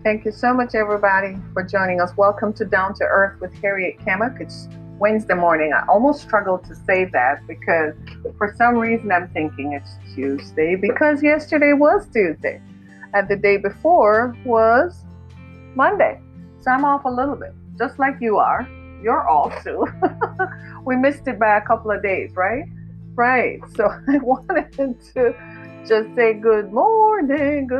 Thank you so much, everybody, for joining us. Welcome to Down to Earth with Harriet Kamak. It's Wednesday morning. I almost struggled to say that because for some reason I'm thinking it's Tuesday because yesterday was Tuesday and the day before was Monday. So I'm off a little bit, just like you are. You're off too. We missed it by a couple of days, right? Right. So I wanted to just say good morning,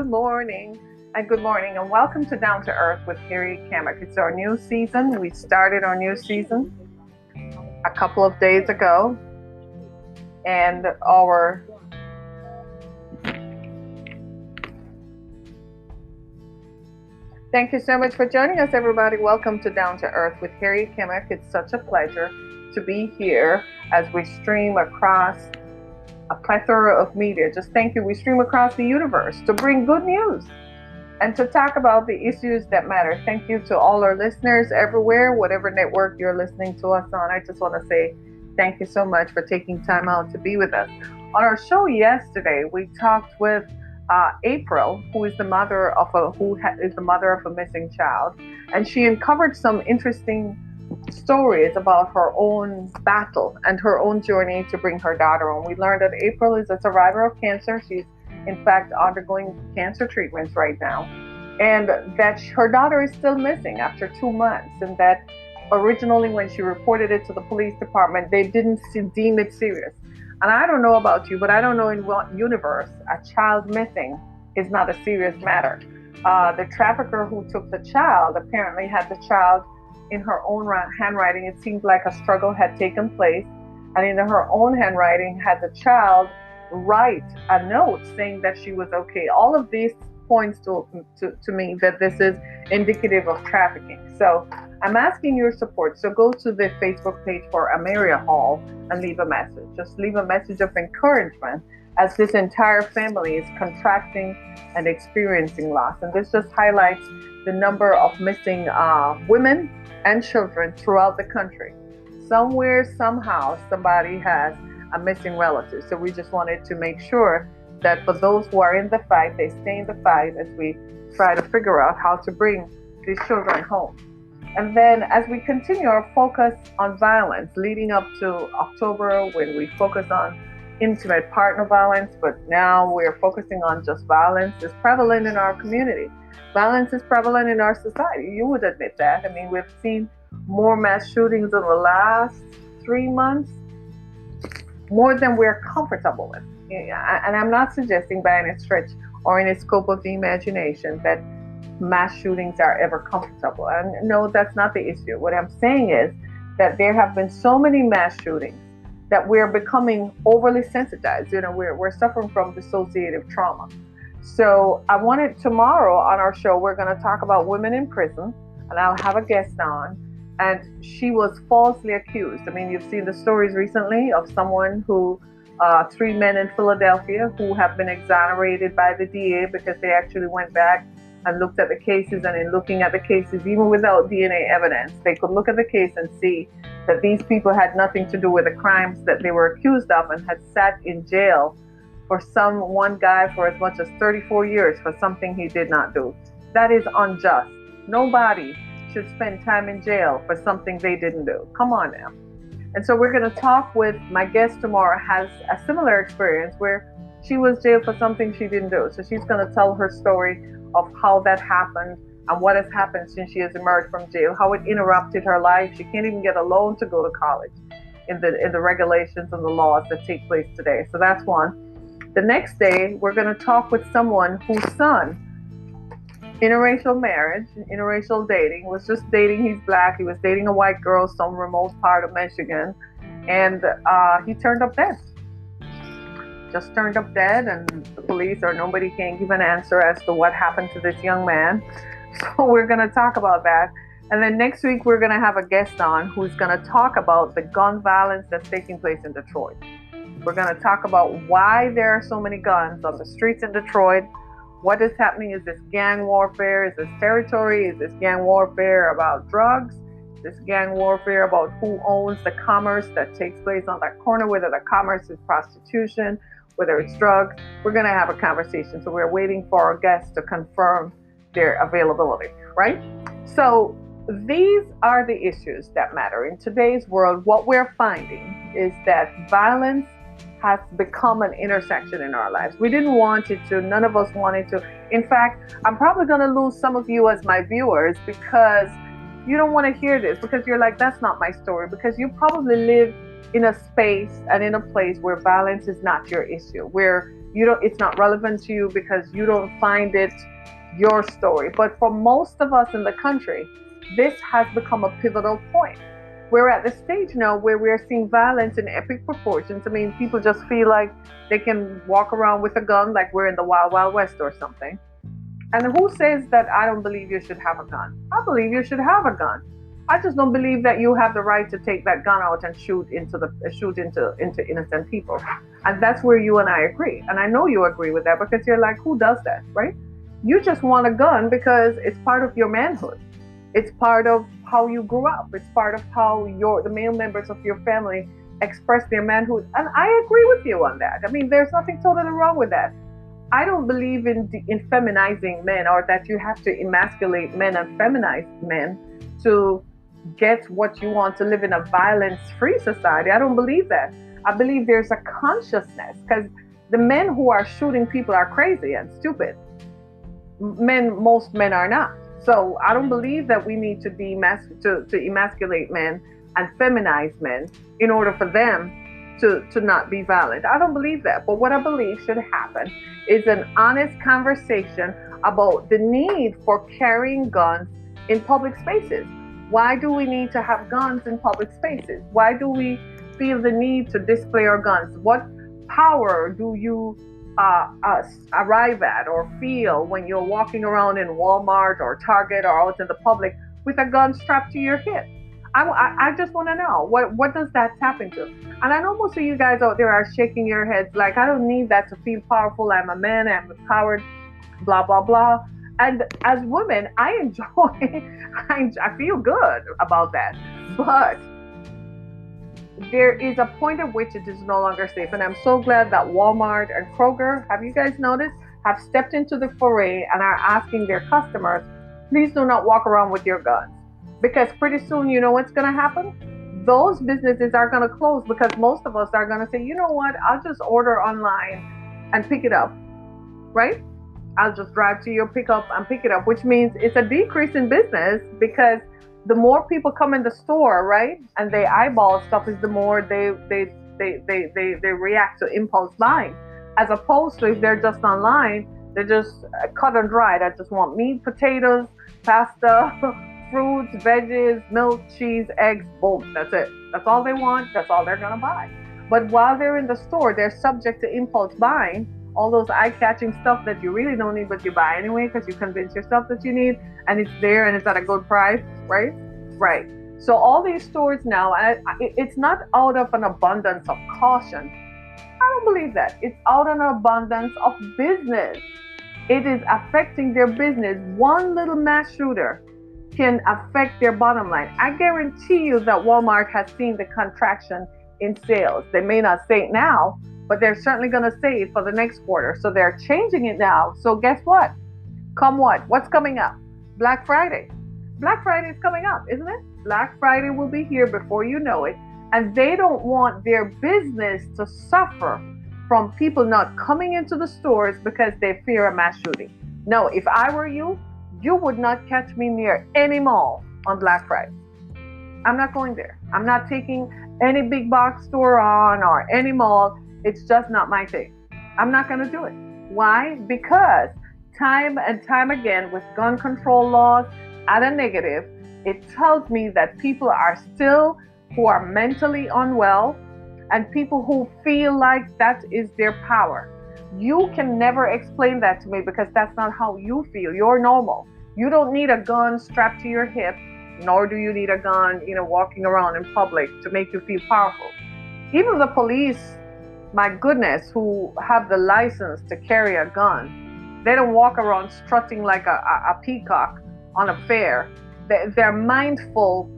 and welcome to Down to Earth with Harry Kamak. It's our new season. We started our new season a couple of days ago, and our thank you so much for joining us, everybody. Welcome to Down to Earth with Harry Kamak. It's such a pleasure to be here as we stream across a plethora of media. Just thank you. We stream across the universe to bring good news and to talk about the issues that matter. Thank you to all our listeners everywhere, whatever network you're listening to us on. I just want to say thank you so much for taking time out to be with us. On our show yesterday, we talked with April, who is the mother of a missing child, and she uncovered some interesting stories about her own battle and her own journey to bring her daughter home. We learned that April is a survivor of cancer. She's in fact undergoing cancer treatments right now, and that her daughter is still missing after 2 months, and that originally when she reported it to the police department, they didn't deem it serious. And I don't know about you, but I don't know in what universe a child missing is not a serious matter. The trafficker who took the child apparently had the child in her own handwriting. It seemed like a struggle had taken place, and in her own handwriting had the child write a note saying that she was okay. All of these points to me that this is indicative of trafficking. So I'm asking your support. So go to the Facebook page for Amaria Hall and leave a message. Just leave a message of encouragement as this entire family is contracting and experiencing loss. And this just highlights the number of missing women and children throughout the country. Somewhere, somehow, somebody has a missing relative. So we just wanted to make sure that for those who are in the fight, they stay in the fight as we try to figure out how to bring these children home. And then as we continue our focus on violence leading up to October, when we focus on intimate partner violence, but now we're focusing on just violence is prevalent in our community. Violence is prevalent in our society. You would admit that. I mean, we've seen more mass shootings in the last 3 months, more than we're comfortable with. And I'm not suggesting by any stretch or any scope of the imagination that mass shootings are ever comfortable. And no, that's not the issue. What I'm saying is that there have been so many mass shootings that we're becoming overly sensitized. We're suffering from dissociative trauma. So I wanted tomorrow on our show, we're going to talk about women in prison, and I'll have a guest on. And she was falsely accused. I mean, you've seen the stories recently of someone who, 3 men in Philadelphia who have been exonerated by the DA because they actually went back and looked at the cases. And in looking at the cases, even without DNA evidence, they could look at the case and see that these people had nothing to do with the crimes that they were accused of and had sat in jail for one guy for as much as 34 years for something he did not do. That is unjust. Nobody should spend time in jail for something they didn't do. Come on now. And so we're going to talk with my guest tomorrow, has a similar experience where she was jailed for something she didn't do. So she's going to tell her story of how that happened and what has happened since she has emerged from jail, how it interrupted her life. She can't even get a loan to go to college in the regulations and the laws that take place today. So that's one. The next day, we're going to talk with someone whose son, interracial marriage, interracial dating, was just dating. He's black. He was dating a white girl, some remote part of Michigan, and he turned up dead. Just turned up dead, and the police or nobody can give an answer as to what happened to this young man. So we're going to talk about that. And then next week, we're going to have a guest on who's going to talk about the gun violence that's taking place in Detroit. We're going to talk about why there are so many guns on the streets in Detroit. What is happening? Is this gang warfare? Is this territory? Is this gang warfare about drugs? Is this gang warfare about who owns the commerce that takes place on that corner, whether the commerce is prostitution, whether it's drugs? We're going to have a conversation. So we're waiting for our guest to confirm their availability, right? So these are the issues that matter in today's world. What we're finding is that violence has become an intersection in our lives. We didn't want it to. None of us wanted to. In fact, I'm probably going to lose some of you as my viewers because you don't want to hear this, because you're like, that's not my story, because you probably live in a space and in a place where violence is not your issue, where you don't, it's not relevant to you because you don't find it your story. But for most of us in the country, this has become a pivotal point. We're at the stage now where we're seeing violence in epic proportions. I mean, people just feel like they can walk around with a gun like we're in the Wild Wild West or something. And who says that I don't believe you should have a gun? I believe you should have a gun. I just don't believe that you have the right to take that gun out and shoot into innocent people. And that's where you and I agree. And I know you agree with that because you're like, who does that, right? You just want a gun because it's part of your manhood. It's part of how you grew up. It's part of how the male members of your family express their manhood. And I agree with you on that. I mean, there's nothing totally wrong with that. I don't believe in feminizing men, or that you have to emasculate men and feminize men to get what you want to live in a violence-free society. I don't believe that. I believe there's a consciousness, because the men who are shooting people are crazy and stupid. Most men are not. So I don't believe that we need to emasculate men and feminize men in order for them to not be violent. I don't believe that. But what I believe should happen is an honest conversation about the need for carrying guns in public spaces. Why do we need to have guns in public spaces? Why do we feel the need to display our guns? What power do you arrive at or feel when you're walking around in Walmart or Target or out in the public with a gun strapped to your hip? I just want to know, what does that tap into? And I know most of you guys out there are shaking your heads like, I don't need that to feel powerful. I'm a man, I'm empowered, blah, blah, blah. And as women, I enjoy, I feel good about that. But there is a point at which it is no longer safe. And I'm so glad that Walmart and Kroger, have you guys noticed, have stepped into the foray and are asking their customers, please do not walk around with your guns. Because pretty soon, you know what's going to happen? Those businesses are going to close, because most of us are going to say, you know what, I'll just order online and pick it up, right? I'll just drive to your pickup and pick it up, which means it's a decrease in business, because the more people come in the store, right, and they eyeball stuff, is the more they react to impulse buying. As opposed to if they're just online, they're just cut and dried. I just want meat, potatoes, pasta, fruits, veggies, milk, cheese, eggs, boom, that's it. That's all they want. That's all they're gonna buy. But while they're in the store, they're subject to impulse buying, all those eye-catching stuff that you really don't need, but you buy anyway because you convince yourself that you need, and it's there and it's at a good price, right? Right. So all these stores now, it's not out of an abundance of caution. I don't believe that. It's out of an abundance of business. It is affecting their business. One little mass shooter can affect their bottom line. I guarantee you that Walmart has seen the contraction in sales. They may not say it now, but they're certainly going to say it for the next quarter. So they're changing it now. So guess what? Come what? What's coming up? Black Friday. Black Friday is coming up, isn't it? Black Friday will be here before you know it. And they don't want their business to suffer from people not coming into the stores because they fear a mass shooting. No, if I were you, you would not catch me near any mall on Black Friday. I'm not going there. I'm not taking any big box store on or any mall. It's just not my thing. I'm not going to do it. Why? Because time and time again with gun control laws at a negative, it tells me that people are still who are mentally unwell and people who feel like that is their power. You can never explain that to me because that's not how you feel. You're normal. You don't need a gun strapped to your hip, nor do you need a gun, walking around in public to make you feel powerful. Even the police, my goodness, who have the license to carry a gun, they don't walk around strutting like a peacock on a fair. They're mindful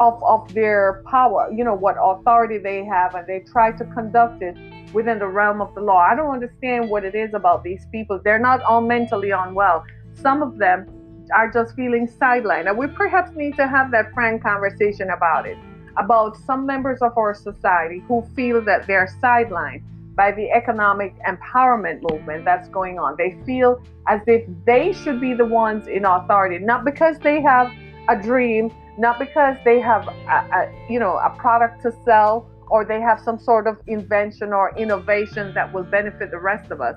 of their power, what authority they have, and they try to conduct it within the realm of the law. I don't understand what it is about these people. They're not all mentally unwell. Some of them are just feeling sidelined. And we perhaps need to have that frank conversation about it, about some members of our society who feel that they're sidelined by the economic empowerment movement that's going on. They feel as if they should be the ones in authority, not because they have a dream, not because they have a product to sell, or they have some sort of invention or innovation that will benefit the rest of us,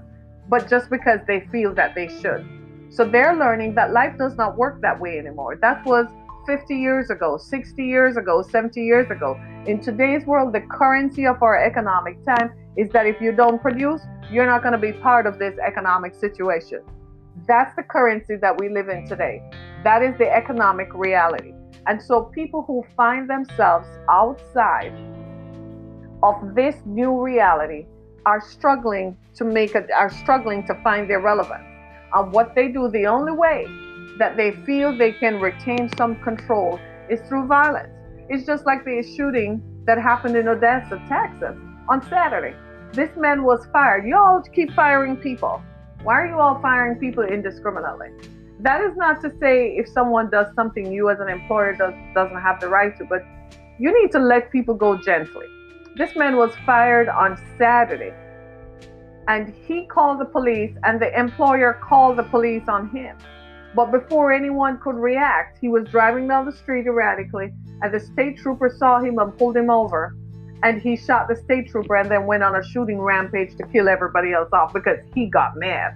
but just because they feel that they should. So they're learning that life does not work that way anymore. That was 50 years ago, 60 years ago, 70 years ago. In today's world, the currency of our economic time is that if you don't produce, you're not going to be part of this economic situation. That's the currency that we live in today. That is the economic reality. And so people who find themselves outside of this new reality are struggling to find their relevance. And what they do, the only way that they feel they can retain some control is through violence. It's just like the shooting that happened in Odessa, Texas on Saturday. This man was fired. You all keep firing people. Why are you all firing people indiscriminately? That is not to say if someone does something you as an employer doesn't have the right to, but you need to let people go gently. This man was fired on Saturday, and he called the police, and the employer called the police on him. But before anyone could react, he was driving down the street erratically, and the state trooper saw him and pulled him over. And he shot the state trooper and then went on a shooting rampage to kill everybody else off because he got mad.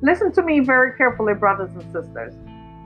Listen to me very carefully, brothers and sisters.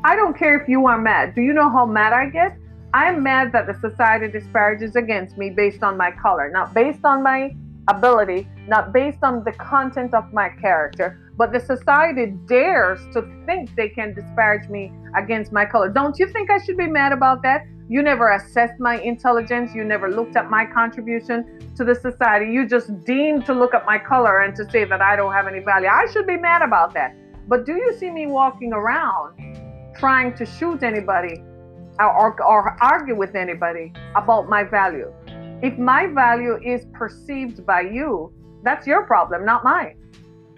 I don't care if you are mad. Do you know how mad I get? I'm mad that the society disparages against me based on my color, not based on my ability, not based on the content of my character, but the society dares to think they can disparage me against my color. Don't you think I should be mad about that? You never assessed my intelligence. You never looked at my contribution to the society. You just deemed to look at my color and to say that I don't have any value. I should be mad about that. But do you see me walking around trying to shoot anybody or argue with anybody about my value? If my value is perceived by you, that's your problem, not mine.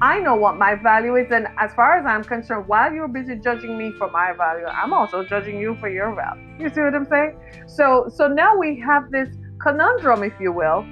I know what my value is, and as far as I'm concerned, while you're busy judging me for my value, I'm also judging you for your value. You see what I'm saying? So now we have this conundrum, if you will,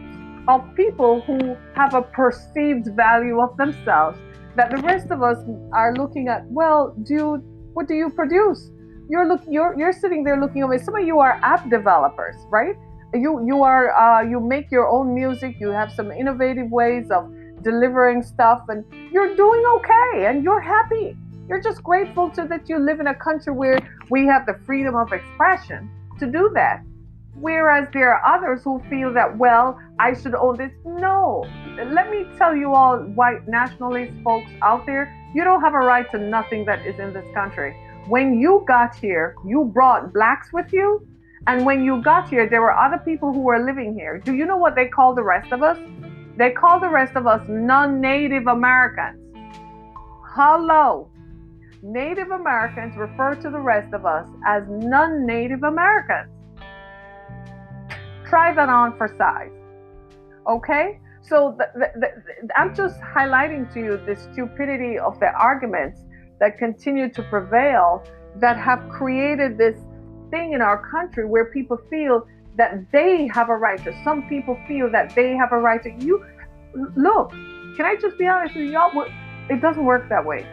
of people who have a perceived value of themselves that the rest of us are looking at. Well, dude, what do you produce? You're sitting there looking over. Some of you are app developers, right? You make your own music. You have some innovative ways of delivering stuff, and you're doing okay, and you're happy. You're just grateful that you live in a country where we have the freedom of expression to do that. Whereas there are others who feel that, well, I should own this. No, let me tell you all white nationalist folks out there, you don't have a right to nothing that is in this country. When you got here, you brought blacks with you. And when you got here, there were other people who were living here. Do you know what they call the rest of us? They call the rest of us non-Native Americans. Hello. Native Americans refer to the rest of us as non-Native Americans. Try that on for size. Okay? So I'm just highlighting to you the stupidity of the arguments that continue to prevail that have created this thing in our country where people feel that they have a right to. Some people feel that they have a right to. You look, can I just be honest with y'all? It doesn't work that way.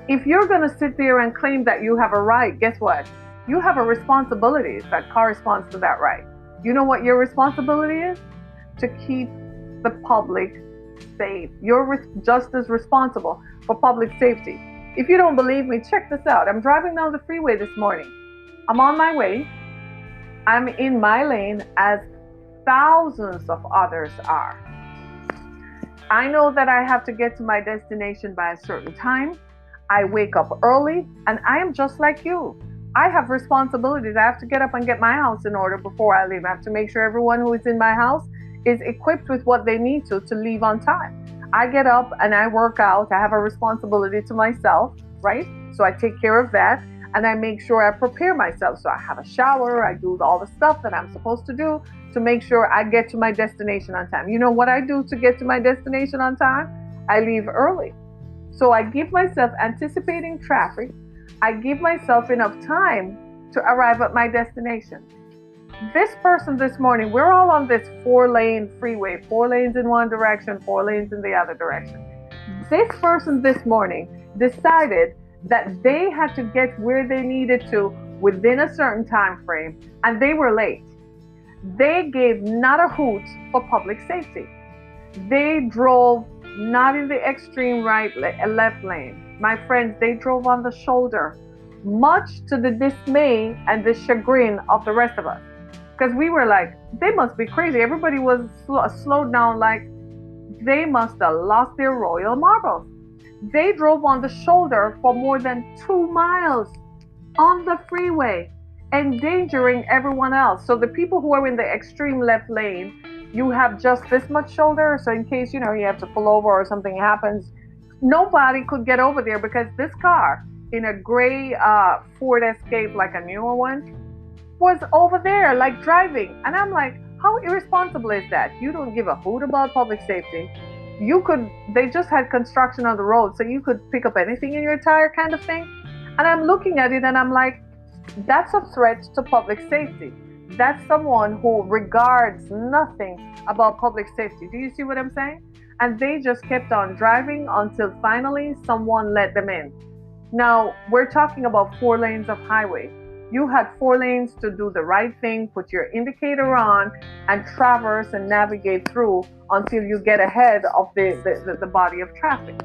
If you're going to sit there and claim that you have a right, guess what? You have a responsibility that corresponds to that right. You know what your responsibility is? To keep the public safe. You're just as responsible for public safety. If you don't believe me, check this out. I'm driving down the freeway this morning. I'm on my way. I'm in my lane as thousands of others are. I know that I have to get to my destination by a certain time. I wake up early, and I am just like you. I have responsibilities. I have to get up and get my house in order before I leave. I have to make sure everyone who is in my house is equipped with what they need to leave on time. I get up and I work out. I have a responsibility to myself, right? So I take care of that, and I make sure I prepare myself. So I have a shower. I do all the stuff that I'm supposed to do to make sure I get to my destination on time. You know what I do to get to my destination on time? I leave early. So I give myself anticipating traffic. I give myself enough time to arrive at my destination. This person this morning, we're all on this 4-lane freeway, 4 lanes in one direction, 4 lanes in the other direction. This person this morning decided that they had to get where they needed to within a certain time frame, and they were late. They gave not a hoot for public safety. They drove not in the extreme left lane. My friends, they drove on the shoulder, much to the dismay and the chagrin of the rest of us. Because we were like, they must be crazy. Everybody was slowed down, like they must have lost their royal marbles. They drove on the shoulder for more than 2 miles on the freeway, endangering everyone else. So the people who are in the extreme left lane, you have just this much shoulder. So in case, you have to pull over or something happens, nobody could get over there because this car in a gray Ford Escape, like a newer one, was over there, like driving. And I'm like, how irresponsible is that? You don't give a hoot about public safety. They just had construction on the road, so you could pick up anything in your tire kind of thing. And I'm looking at it and I'm like, that's a threat to public safety. That's someone who regards nothing about public safety. Do you see what I'm saying? And they just kept on driving until finally someone let them in. Now, we're talking about 4 lanes of highway. You had 4 lanes to do the right thing, put your indicator on, and traverse and navigate through until you get ahead of the body of traffic.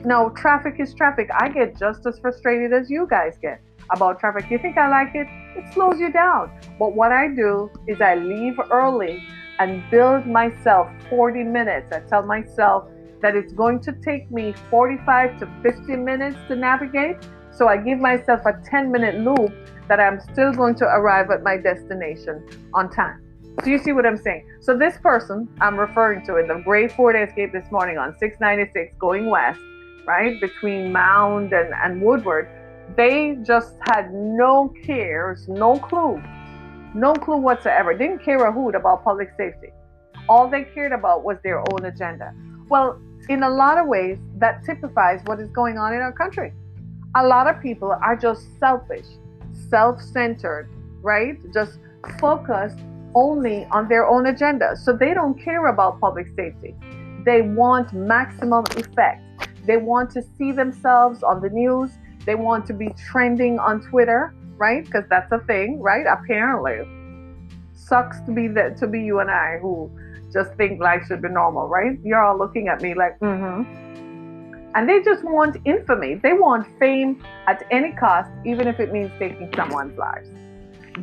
Now, traffic is traffic. I get just as frustrated as you guys get about traffic. You think I like it? It slows you down. But what I do is I leave early and build myself 40 minutes. I tell myself that it's going to take me 45 to 50 minutes to navigate. So I give myself a 10-minute loop that I'm still going to arrive at my destination on time. Do you see what I'm saying? So this person I'm referring to in the gray Ford Escape this morning on 696 going west, right, between Mound and Woodward, they just had no cares, no clue whatsoever. Didn't care a hoot about public safety. All they cared about was their own agenda. Well, in a lot of ways, that typifies what is going on in our country. A lot of people are just selfish, self-centered, right? Just focused only on their own agenda. So they don't care about public safety. They want maximum effect. They want to see themselves on the news. They want to be trending on Twitter, right? Because that's a thing, right? Apparently. Sucks to be you and I who just think life should be normal, right? You're all looking at me like, And they just want infamy. They want fame at any cost, even if it means taking someone's lives.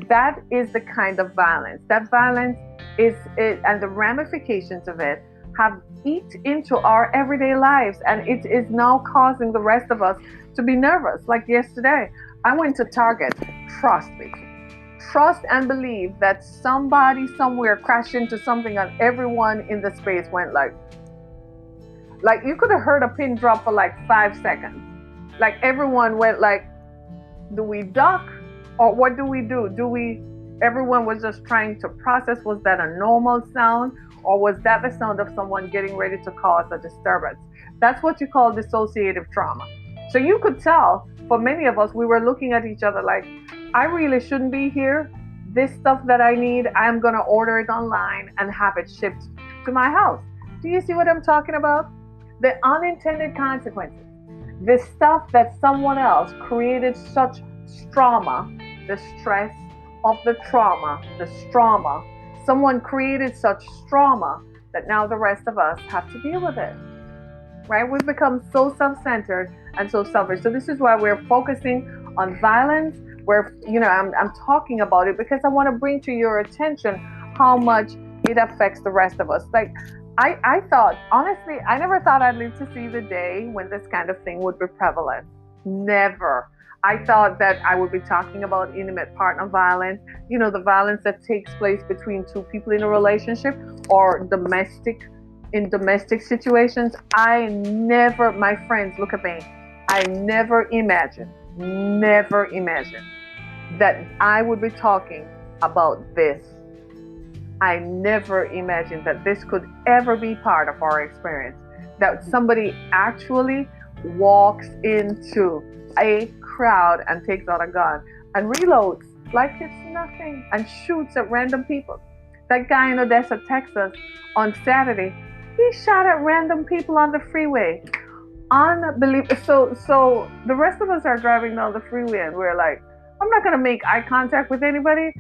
That is the kind of violence. That violence and the ramifications of it have eat into our everyday lives, and it is now causing the rest of us to be nervous. Like yesterday, I went to Target. Trust me. Trust and believe that somebody somewhere crashed into something and everyone in the space went like you could have heard a pin drop for like 5 seconds. Like everyone went like, do we duck or what do we do? Everyone was just trying to process, was that a normal sound or was that the sound of someone getting ready to cause a disturbance? That's what you call dissociative trauma. So you could tell for many of us, we were looking at each other like, I really shouldn't be here. This stuff that I need, I'm going to order it online and have it shipped to my house. Do you see what I'm talking about? The unintended consequences. The stuff that someone else created such trauma, the stress of the trauma, the stroma. Someone created such trauma that now the rest of us have to deal with it. Right? We've become so self-centered and so selfish. So this is why we're focusing on violence. I'm talking about it because I want to bring to your attention how much it affects the rest of us. Like, I thought, honestly, I never thought I'd live to see the day when this kind of thing would be prevalent. Never. I thought that I would be talking about intimate partner violence, the violence that takes place between two people in a relationship or domestic situations. My friends, look at me. I never imagined that I would be talking about this. I never imagined that this could ever be part of our experience, that somebody actually walks into a crowd and takes out a gun and reloads like it's nothing and shoots at random people. That guy in Odessa, Texas, on Saturday, he shot at random people on the freeway. Unbelievable. So the rest of us are driving down the freeway and we're like, I'm not gonna make eye contact with anybody,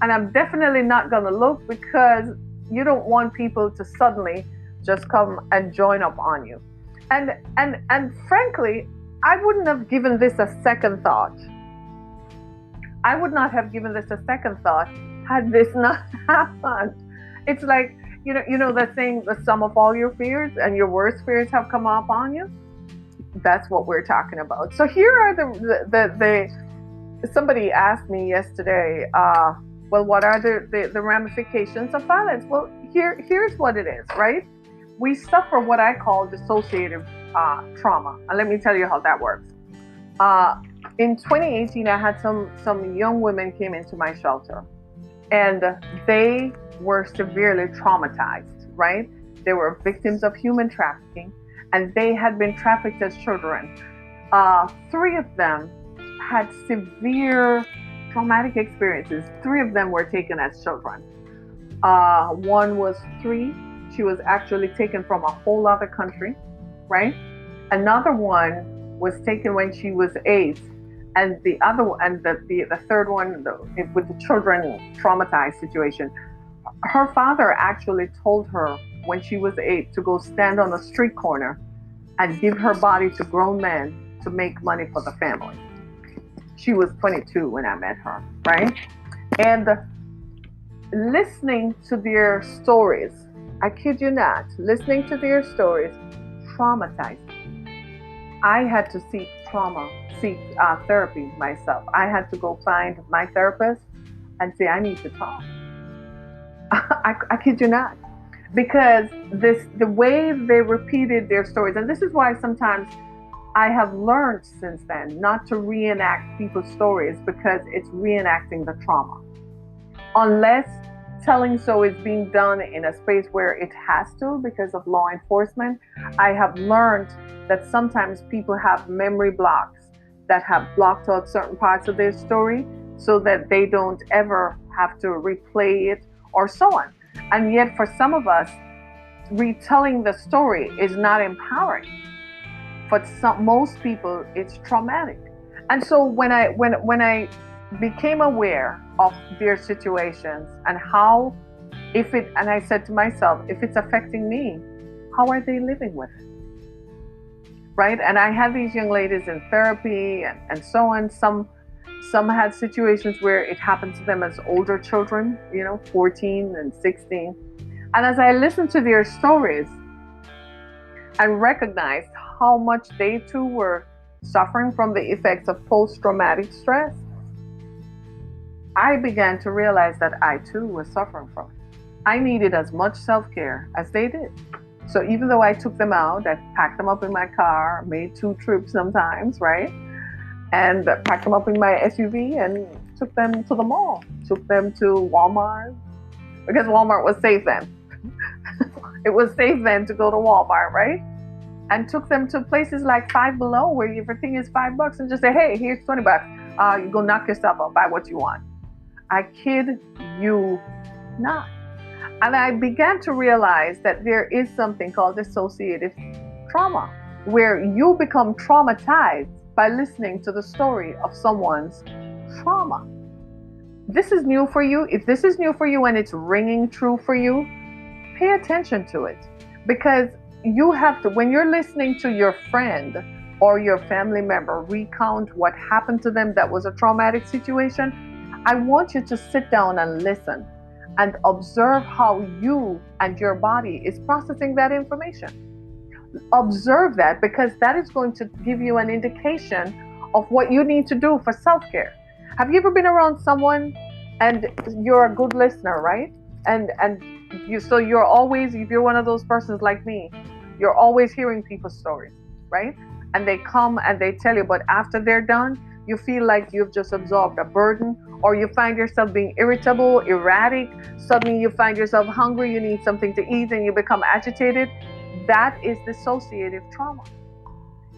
and I'm definitely not gonna look, because you don't want people to suddenly just come and join up on you. And frankly, I wouldn't have given this a second thought. I would not have given this a second thought had this not happened. It's like, you know that saying, the sum of all your fears and your worst fears have come upon you. That's what we're talking about. So here are the somebody asked me yesterday, well, what are the ramifications of violence? Well, here's what it is, right? We suffer what I call dissociative trauma. And let me tell you how that works. In 2018, I had some young women came into my shelter, and they were severely traumatized, right? They were victims of human trafficking, and they had been trafficked as children. 3 of them had severe traumatic experiences. 3 of them were taken as children. One was 3. She was actually taken from a whole other country, right? Another one was taken when she was 8. And the other one, and the third one, with the children traumatized situation, her father actually told her when she was 8 to go stand on a street corner and give her body to grown men to make money for the family. She was 22 when I met her, right? And listening to their stories, I kid you not, listening to their stories traumatized me. I had to seek therapy myself. I had to go find my therapist and say, I need to talk. I kid you not. Because the way they repeated their stories, and this is why sometimes I have learned since then not to reenact people's stories, because it's reenacting the trauma. Unless telling so is being done in a space where it has to because of law enforcement, I have learned that sometimes people have memory blocks that have blocked out certain parts of their story so that they don't ever have to replay it or so on. And yet for some of us, retelling the story is not empowering. For most people, it's traumatic. And so when I became aware of their situations and how, and I said to myself, if it's affecting me, how are they living with it? Right? And I had these young ladies in therapy and so on. Some had situations where it happened to them as older children, 14 and 16. And as I listened to their stories, I recognized how much they too were suffering from the effects of post-traumatic stress. I began to realize that I too was suffering from it. I needed as much self-care as they did. So even though I took them out, I packed them up in my car, made 2 trips sometimes, right? And packed them up in my SUV and took them to the mall, took them to Walmart, because Walmart was safe then. It was safe then to go to Walmart, right? And took them to places like Five Below, where everything is $5, and just say, hey, here's $20. You go knock yourself up, buy what you want. I kid you not. And I began to realize that there is something called dissociative trauma, where you become traumatized by listening to the story of someone's trauma. This is new for you. If this is new for you and it's ringing true for you, pay attention to it. Because you have to, when you're listening to your friend or your family member recount what happened to them that was a traumatic situation, I want you to sit down and listen and observe how you and your body is processing that information. Observe that, because that is going to give you an indication of what you need to do for self-care. Have you ever been around someone and you're a good listener, right? And you're always, if you're one of those persons like me, you're always hearing people's stories, right? And they come and they tell you, but after they're done, you feel like you've just absorbed a burden, or you find yourself being irritable, erratic. Suddenly you find yourself hungry, you need something to eat, and you become agitated. That is dissociative trauma.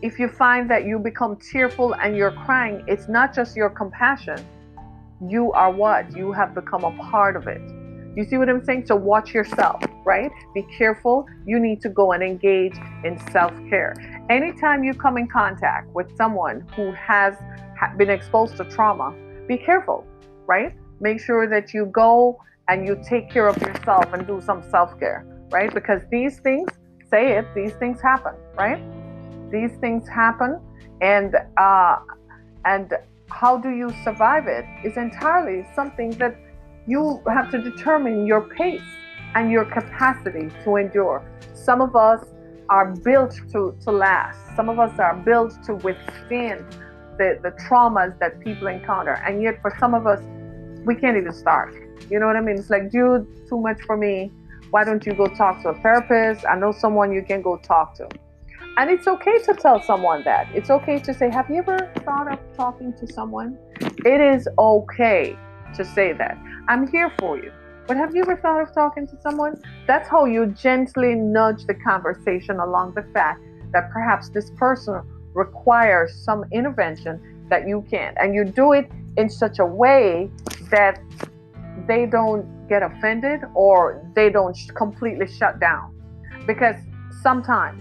If you find that you become tearful and you're crying, it's not just your compassion. You are what? You have become a part of it. You see what I'm saying? So watch yourself, right? Be careful. You need to go and engage in self-care. Anytime you come in contact with someone who has been exposed to trauma, be careful, right? Make sure that you go and you take care of yourself and do some self-care, right? Because these things, say it, these things happen, right? These things happen, and and how do you survive it is entirely something that you have to determine your pace and your capacity to endure. Some of us are built to last. Some of us are built to withstand the traumas that people encounter. And yet for some of us, we can't even start. You know what I mean? It's like, dude, too much for me. Why don't you go talk to a therapist? I know someone you can go talk to. And it's okay to tell someone that. It's okay to say, have you ever thought of talking to someone? It is okay to say that. I'm here for you. But have you ever thought of talking to someone? That's how you gently nudge the conversation along the fact that perhaps this person requires some intervention that you can't. And you do it in such a way that they don't get offended or they don't completely shut down. Because sometimes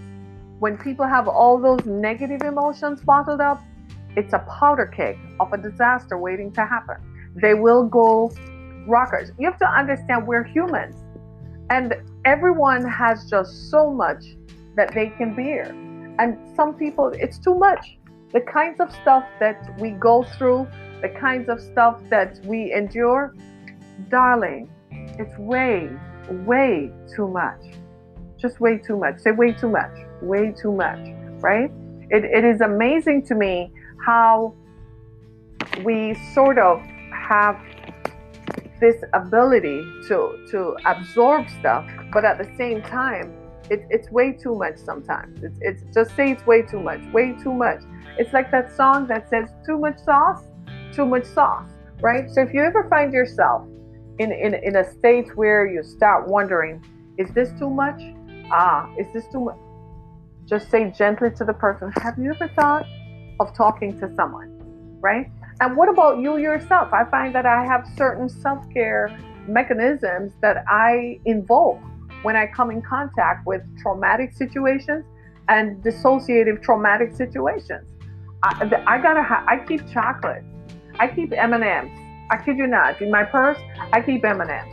when people have all those negative emotions bottled up, it's a powder keg of a disaster waiting to happen. They will go rockers. You have to understand we're humans, and everyone has just so much that they can bear. And some people, it's too much. The kinds of stuff that we go through, the kinds of stuff that we endure, darling, it's way, way too much. Just way too much. Say way too much. Way too much, right? It is amazing to me how we sort of have this ability to absorb stuff, but at the same time, it's way too much sometimes. It's just say it's way too much, way too much. It's like that song that says too much sauce, right? So if you ever find yourself in a state where you start wondering, is this too much? Is this too much? Just say gently to the person, have you ever thought of talking to someone, right? And what about you yourself? I find that I have certain self-care mechanisms that I invoke when I come in contact with traumatic situations and dissociative traumatic situations. I keep chocolate. I keep M&Ms. I kid you not. In my purse, I keep M&Ms.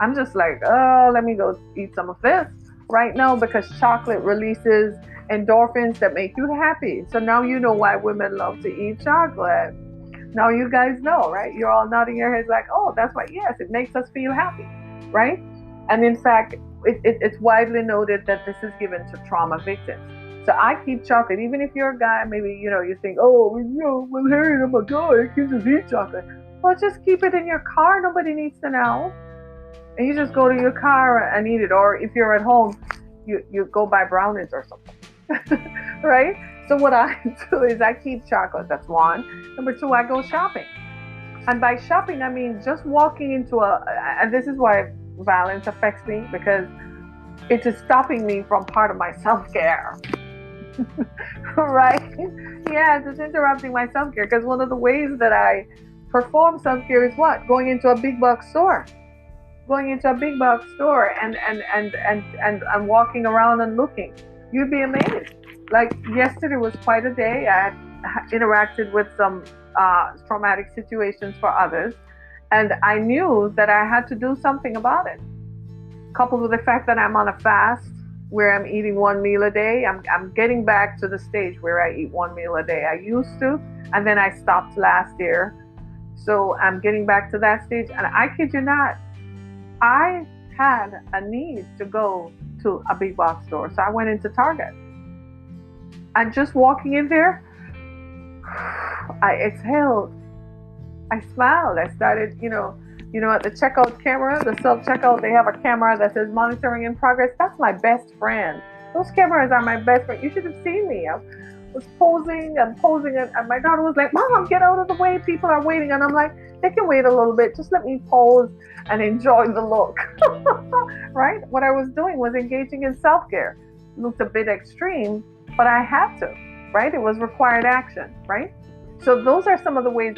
I'm just like, oh, let me go eat some of this right now because chocolate releases endorphins that make you happy. So now you know why women love to eat chocolate. Now you guys know, right? You're all nodding your heads like, oh, that's why. Yes, it makes us feel happy, right? And in fact, it's widely noted that this is given to trauma victims. So I keep chocolate, even if you're a guy, maybe, you think, oh, well, Harry, I'm a guy, I can just eat chocolate. Well, just keep it in your car. Nobody needs to know. And you just go to your car and eat it. Or if you're at home, you go buy brownies or something, right? So what I do is I keep chocolate. That's one. Number two, I go shopping. And by shopping, I mean just walking into and this is why violence affects me, because it is stopping me from part of my self-care. Right? Yeah, it's interrupting my self-care, because one of the ways that I perform self-care is what? Going into a big box store. Going into a big box store and walking around and looking. You'd be amazed. Like yesterday was quite a day. I had interacted with some traumatic situations for others, and I knew that I had to do something about it. Coupled with the fact that I'm on a fast where I'm eating one meal a day, I'm getting back to the stage where I eat one meal a day. I used to, and then I stopped last year. So I'm getting back to that stage, and I kid you not, I had a need to go to a big box store. So I went into Target. And just walking in there, I exhaled. I smiled. I started, at the checkout camera, the self-checkout, they have a camera that says monitoring in progress. That's my best friend. Those cameras are my best friend. You should have seen me. I was posing and posing, and my daughter was like, Mom, get out of the way. People are waiting. And I'm like, they can wait a little bit. Just let me pose and enjoy the look. Right? What I was doing was engaging in self-care. It looked a bit extreme, but I had to. right? It was required action, right? So those are some of the ways